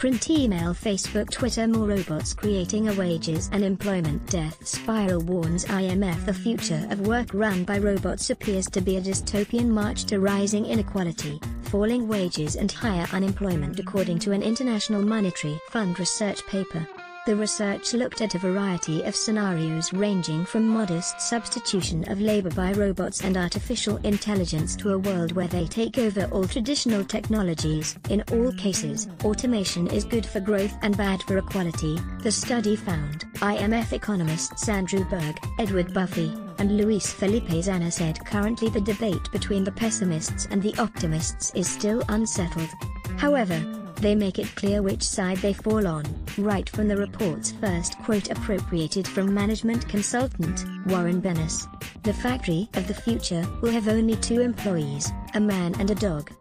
print, email, Facebook, Twitter. More robots creating a wages and employment death spiral, warns IMF. The future of work run by robots appears to be a dystopian march to rising inequality, falling wages and higher unemployment, according to an International Monetary Fund research paper. The research looked at a variety of scenarios ranging from modest substitution of labor by robots and artificial intelligence to a world where they take over all traditional technologies. In all cases, automation is good for growth and bad for equality, the study found. IMF economists Andrew Berg, Edward Buffy, and Luis Felipe Zana said currently the debate between the pessimists and the optimists is still unsettled. However, they make it clear which side they fall on, right from the report's first quote appropriated from management consultant Warren Bennis. The factory of the future will have only 2 employees, a man and a dog.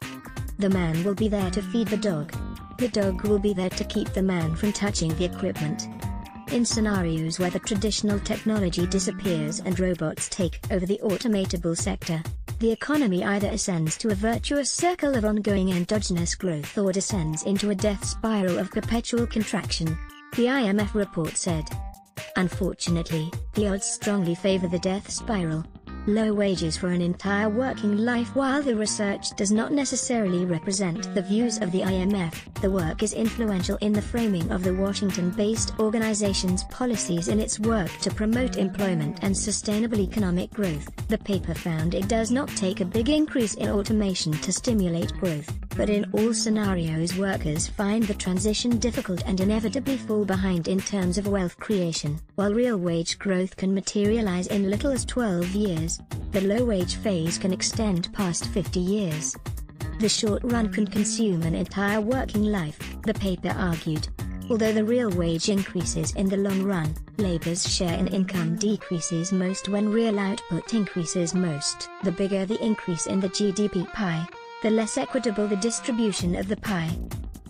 The man will be there to feed the dog. The dog will be there to keep the man from touching the equipment. In scenarios where the traditional technology disappears and robots take over the automatable sector, the economy either ascends to a virtuous circle of ongoing endogenous growth or descends into a death spiral of perpetual contraction, the IMF report said. Unfortunately, the odds strongly favor the death spiral. Low wages for an entire working life. While the research does not necessarily represent the views of the IMF, the work is influential in the framing of the Washington-based organization's policies in its work to promote employment and sustainable economic growth. The paper found it does not take a big increase in automation to stimulate growth, but in all scenarios workers find the transition difficult and inevitably fall behind in terms of wealth creation. While real wage growth can materialize in little as 12 years, the low-wage phase can extend past 50 years. The short run can consume an entire working life, the paper argued. Although the real wage increases in the long run, labor's share in income decreases most when real output increases most. The bigger the increase in the GDP pie, the less equitable the distribution of the pie.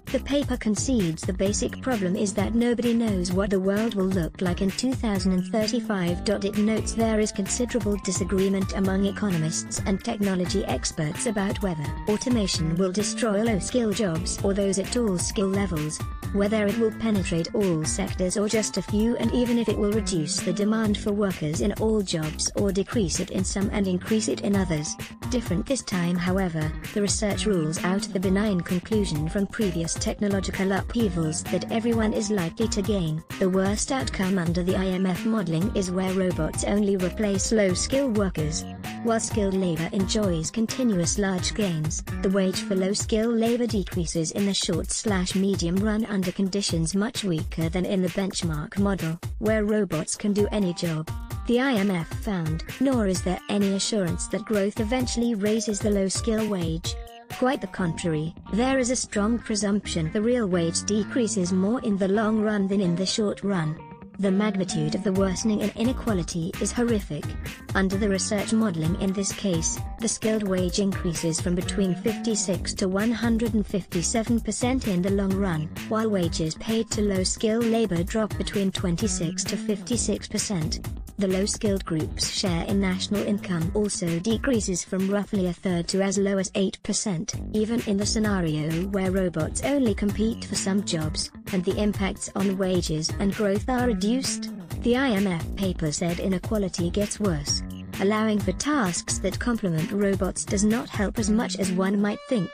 The paper concedes the basic problem is that nobody knows what the world will look like in 2035. It notes there is considerable disagreement among economists and technology experts about whether automation will destroy low-skill jobs or those at all skill levels, whether it will penetrate all sectors or just a few, and even if it will reduce the demand for workers in all jobs or decrease it in some and increase it in others. Different this time, however, the research rules out the benign conclusion from previous technological upheavals that everyone is likely to gain. The worst outcome under the IMF modeling is where robots only replace low-skill workers. While skilled labor enjoys continuous large gains, the wage for low-skill labor decreases in the short/medium run under conditions much weaker than in the benchmark model, where robots can do any job. The IMF found, nor is there any assurance that growth eventually raises the low-skill wage. Quite the contrary, there is a strong presumption the real wage decreases more in the long run than in the short run. The magnitude of the worsening in inequality is horrific. Under the research modeling in this case, the skilled wage increases from between 56 to 157% in the long run, while wages paid to low-skill labor drop between 26 to 56%. The low-skilled group's share in national income also decreases from roughly a third to as low as 8%, even in the scenario where robots only compete for some jobs, and the impacts on wages and growth are reduced. The IMF paper said inequality gets worse. Allowing for tasks that complement robots does not help as much as one might think,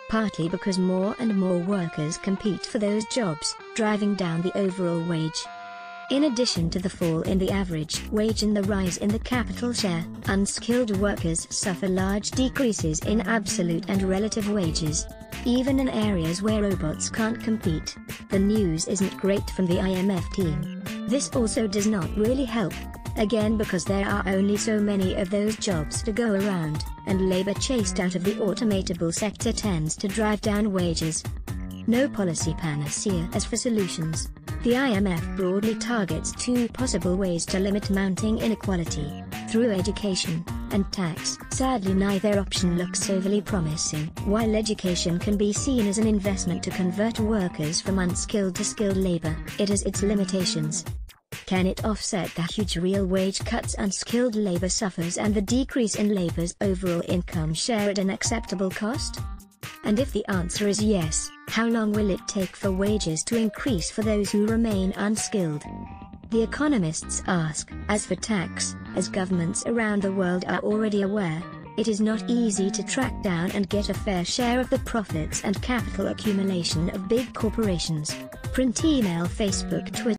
partly because more and more workers compete for those jobs, driving down the overall wage. In addition to the fall in the average wage and the rise in the capital share, unskilled workers suffer large decreases in absolute and relative wages, even in areas where robots can't compete. The news isn't great from the IMF team. This also does not really help, again because there are only so many of those jobs to go around, and labor chased out of the automatable sector tends to drive down wages. No policy panacea as for solutions. The IMF broadly targets 2 possible ways to limit mounting inequality: through education and tax. Sadly, neither option looks overly promising. While education can be seen as an investment to convert workers from unskilled to skilled labor, it has its limitations. Can it offset the huge real wage cuts unskilled labor suffers and the decrease in labor's overall income share at an acceptable cost? And if the answer is yes, How long will it take for wages to increase for those who remain unskilled? The economists ask. As for tax, as governments around the world are already aware, it is not easy to track down and get a fair share of the profits and capital accumulation of big corporations. Print, email, Facebook, Twitter.